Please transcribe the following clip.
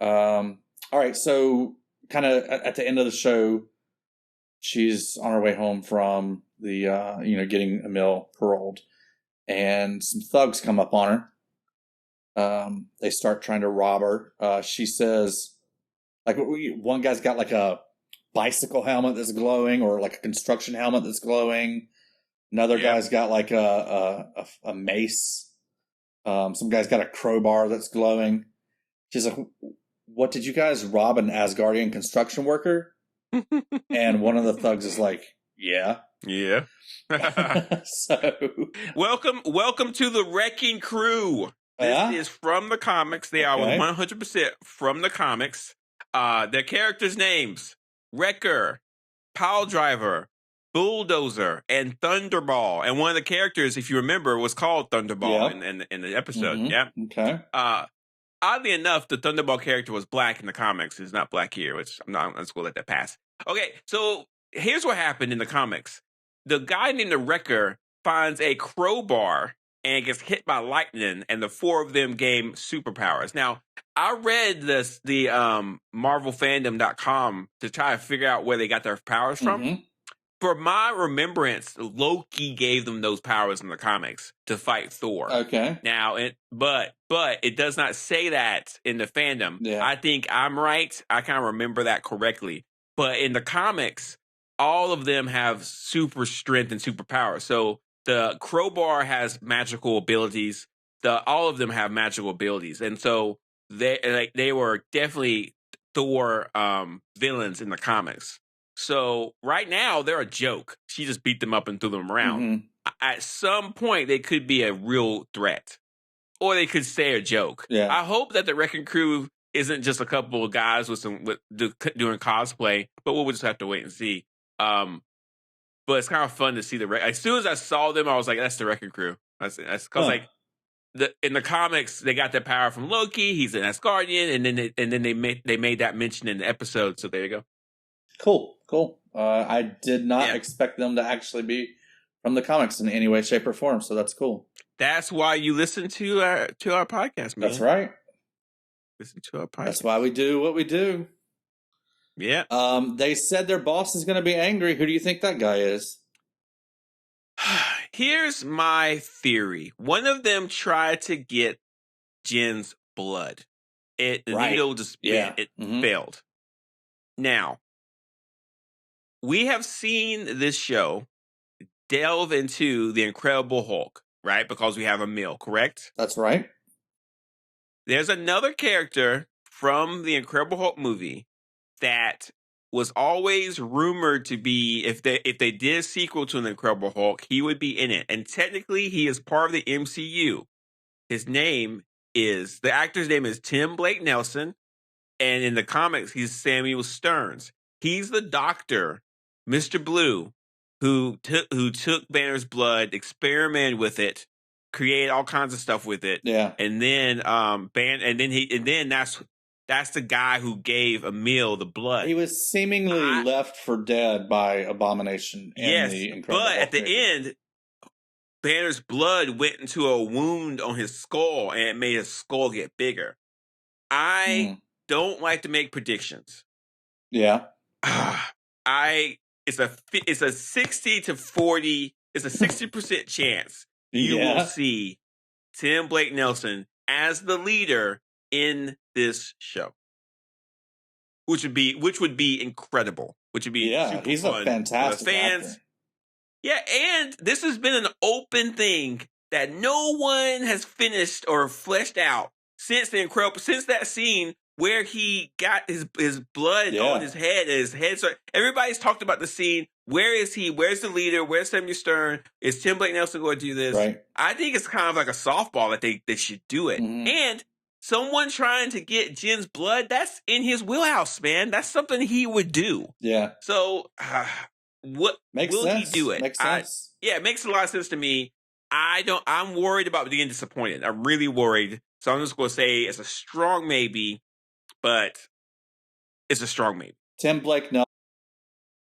All right, so kind of at the end of the show, she's on her way home from the getting Emil paroled, and some thugs come up on her. They start trying to rob her. She says, like, one guy's got like a bicycle helmet that's glowing, or like a construction helmet that's glowing. Another guy's got like a mace. Some guy's got a crowbar that's glowing. She's like, "What, did you guys rob an Asgardian construction worker?" And one of the thugs is like, "Yeah." Yeah. So welcome to the Wrecking Crew. This is from the comics. They are 100% from the comics. Their characters' names: Wrecker, Pile Driver, Bulldozer, and Thunderball. And one of the characters, if you remember, was called Thunderball in the episode. Mm-hmm. Yeah. Okay. Oddly enough, the Thunderball character was black in the comics. He's not black here, which I'm just going to let that pass. Okay, so here's what happened in the comics. The guy named the Wrecker finds a crowbar and gets hit by lightning, and the four of them gain superpowers. Now, I read the MarvelFandom.com to try to figure out where they got their powers from. Mm-hmm. For my remembrance, Loki gave them those powers in the comics to fight Thor. Okay. Now, but it does not say that in the fandom. Yeah. I think I'm right. I kind of remember that correctly. But in the comics, all of them have super strength and superpower. So the crowbar has magical abilities. All of them have magical abilities, and so they were definitely Thor villains in the comics. So right now they're a joke. She just beat them up and threw them around. Mm-hmm. At some point, they could be a real threat, or they could stay a joke. Yeah. I hope that the Wrecking Crew isn't just a couple of guys doing cosplay, but we'll just have to wait and see. But it's kind of fun to see as soon as I saw them, I was like, "That's the Wrecking Crew." That's because like in the comics, they got their power from Loki. He's an Asgardian, and then they made that mention in the episode. So there you go. Cool. I did not expect them to actually be from the comics in any way, shape, or form. So that's cool. That's why you listen to our podcast, man. That's right. Listen to our podcast. That's why we do what we do. Yeah. They said their boss is going to be angry. Who do you think that guy is? Here's my theory. One of them tried to get Jen's blood. The needle just failed. Now, we have seen this show delve into the Incredible Hulk, right? Because we have Emil, correct? That's right. There's another character from the Incredible Hulk movie that was always rumored to be, if they did a sequel to the Incredible Hulk, he would be in it. And technically, he is part of the MCU. The actor's name is Tim Blake Nelson. And in the comics, he's Samuel Stearns. He's the doctor, Mr. Blue, who took Banner's blood, experimented with it, created all kinds of stuff with it. Yeah. And then that's the guy who gave Emil the blood. He was seemingly left for dead by Abomination. The Incredible Hulk at the end, Banner's blood went into a wound on his skull, and it made his skull get bigger. I don't like to make predictions. Yeah. It's a 60 to 40. It's a 60% chance you will see Tim Blake Nelson as the leader in this show, which would be incredible. Which would be super he's fun a fantastic fans. Actor. Yeah, and this has been an open thing that no one has finished or fleshed out since that scene where he got his blood on his head. So everybody's talked about the scene. Where is he? Where's the leader? Where's Samuel Stern? Is Tim Blake Nelson going to do this? Right. I think it's kind of like a softball that they should do it. Mm-hmm. And someone trying to get Jen's blood, that's in his wheelhouse, man. That's something he would do. Yeah. So will he do it? Makes sense. It makes a lot of sense to me. I'm worried about being disappointed. I'm really worried. So I'm just going to say it's a strong maybe, but it's a strong maybe. Tim Blake Nelson.